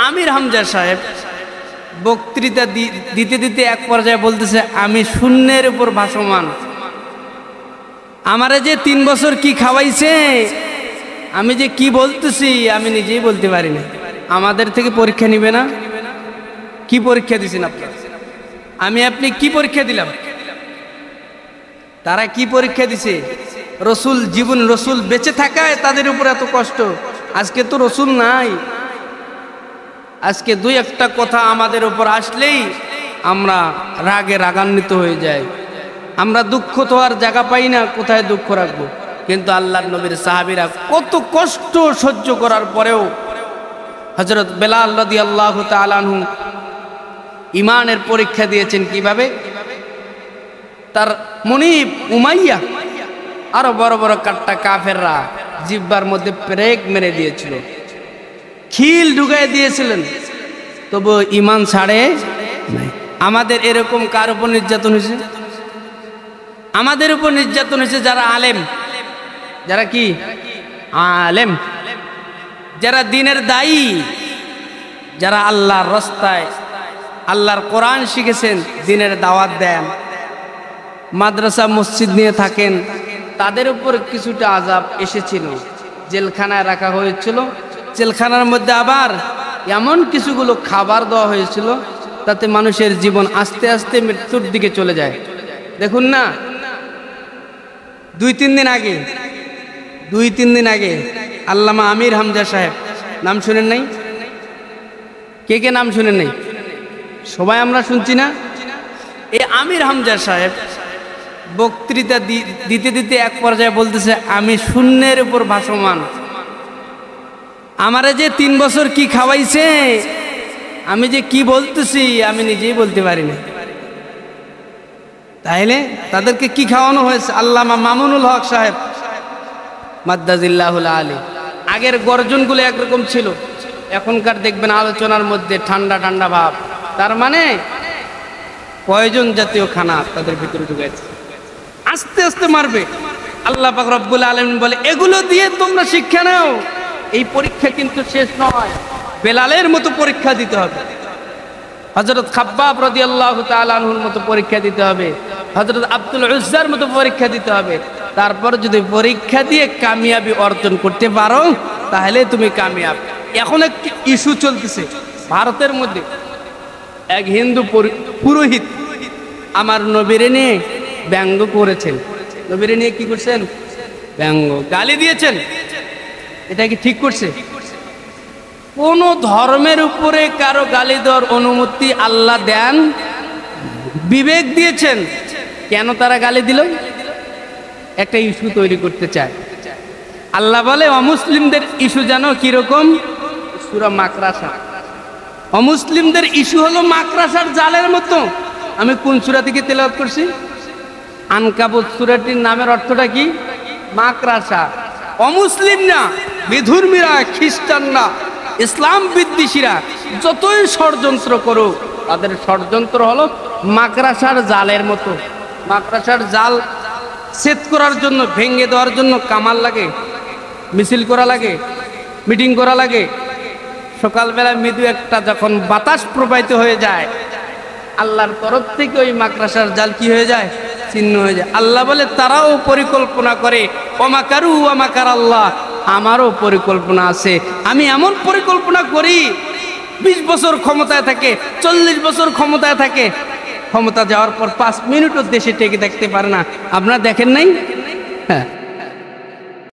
আমির হামজা সাহেব বক্তৃতা দিতে দিতে এক পর্যায়ে বলতেছে, আমি শূন্যের উপর ভাসমান। আমারে যে 3 বছর কি খাওয়াইছে, আমি যে কি বলতেছি আমি নিজেই বলতে পারি না। আমাদের থেকে পরীক্ষা নিবে না? কি পরীক্ষা দিছেন আপনারা? আমি আপনি কি পরীক্ষা দিলাম? তারা কি পরীক্ষা দিছে? রসুল জীবন, রসুল বেঁচে থাকায় তাদের উপর এত কষ্ট। আজকে তো রসুল নাই। আজকে 2-1টা কথা আমাদের উপর আসলেই আমরা রাগে রাগান্বিত হয়ে যাই। আমরা দুঃখ তো আর জায়গা পাই না, কোথায় দুঃখ রাখবো। কিন্তু আল্লাহর নবীর সাহাবীরা কত কষ্ট সহ্য করার পরেও হযরত বেলাল রাদিয়াল্লাহু তাআলা আনহু ঈমানের পরীক্ষা দিয়েছেন কিভাবে? তার মুনিব উমাইয়া আরো বড় বড় কাট্টা কাফেররা জিহ্বার মধ্যে পেরেক মেরে দিয়েছিল, খিল ঢুকাই দিয়েছিলেন, তবু ঈমান ছাড়ে নাই। আমাদের এরকম কার উপর নির্যাতন হয়েছে? আমাদের উপর নির্যাতন হয়েছে যারা আলেম, যারা কি আলেম, যারা দিনের দায়ী, যারা আল্লাহর রাস্তায় আল্লাহর কোরআন শিখেছেন, দিনের দাওয়াত দেন, মাদ্রাসা মসজিদ নিয়ে থাকেন, তাদের উপর কিছুটা আযাব এসেছিল। জেলখানায় রাখা হয়েছিল, জেলখানার মধ্যে আবার এমন কিছুগুলো খাবার দেওয়া হয়েছিল তাতে মানুষের জীবন আস্তে আস্তে মৃত্যুর দিকে চলে যায়। দেখুন না, 2-3 দিন আগে আল্লামা আমির হামজা সাহেব, নাম শুনেন নাই? কে কে নাম শুনেন নাই? সবাই আমরা শুনছি না? এই আমির হামজা সাহেব বক্তৃতা দিতে দিতে এক পর্যায়ে বলতেছে, আমি শূন্যের উপর ভাসমান। আমারে যে 3 বছর কি খাওয়াইছে, আমি যে কি বলতেছি আমি নিজেই বলতে পারি না। তাইলে তাদেরকে কি খাওয়ানো হয়েছে? আল্লামা মামুনুল হক সাহেব মাদ্দাজিল্লাহুল আলী, আগের গর্জনগুলো একরকম ছিল, এখনকার দেখবেন আলোচনার মধ্যে ঠান্ডা ঠান্ডা ভাব। তার মানে পয়জন জাতীয় খানা তাদের ভিতরে ঢুকেছে, আস্তে আস্তে মারবে। আল্লাহ পাক রব্বুল আলামিন বলে, এগুলো দিয়ে তোমরা শিক্ষা নাও। এই পরীক্ষা কিন্তু শেষ নয়, বেলালের মতো পরীক্ষা দিতে হবে, হযরত খাব্বাব রাদিয়াল্লাহু তাআলা আনহুর মতো পরীক্ষা দিতে হবে, হযরত আব্দুল উজ্জার মতো পরীক্ষা দিতে হবে। তারপর যদি পরীক্ষা দিয়ে কামিয়াবি অর্জন করতে পারো তাহলে তুমি কামিয়াব। এখন একটি ইস্যু চলতেছে ভারতের মধ্যে, এক হিন্দু পুরোহিত আমার নবীরে নিয়ে ব্যঙ্গ করেছেন। নবীরে নিয়ে কি করছেন? ব্যঙ্গ, গালি দিয়েছেন। এটা কি ঠিক করছে? কোন ধর্মের উপরে কারো গালি দেওয়ার অনুমতি আল্লাহ দেন? বিবেক দিয়েছেন, কেন তারা গালি দিল? একটা ইস্যু তৈরি করতে চায়। আল্লাহ বলে অমুসলিমদের ইস্যু জানো কিরকম? সূরা মাকরাসা। অমুসলিমদের ইস্যু হলো মাকরাসার জালের মতো। আমি কোন সূরা থেকে তেলাওয়াত করছি? আনকাবুত সূরাটির নামের অর্থটা কি? মাকরাসা। অমুসলিম না, বিধর্মীরা, খ্রিস্টানরা, ইসলাম বিদ্বেষীরা যতই ষড়যন্ত্র করুক, তাদের ষড়যন্ত্র হলো মাকরাসার জালের মতো। মাকরাসার জাল ছেদ করার জন্য, ভেঙে দেওয়ার জন্য কামাল লাগে, মিছিল করা লাগে, মিটিং করা লাগে। সকালবেলা মৃদু একটা যখন বাতাস প্রবাহিত হয়ে যায়, আল্লাহর তরফ থেকে ওই মাকরাসার জাল কি হয়ে যায়? ছিন্ন হয়ে যায়। আল্লাহ বলে তারাও পরিকল্পনা করে, ওমাকারু ওয়ামাকার আল্লাহ, আমারও পরিকল্পনা আছে। আমি এমন পরিকল্পনা করি, 20 বছর ক্ষমতায় থাকে, 40 বছর ক্ষমতায় থাকে, ক্ষমতা যাওয়ার পর 5 মিনিটও দেশে টেকে থাকতে পারে না। আপনারা দেখেন নাই? হ্যাঁ।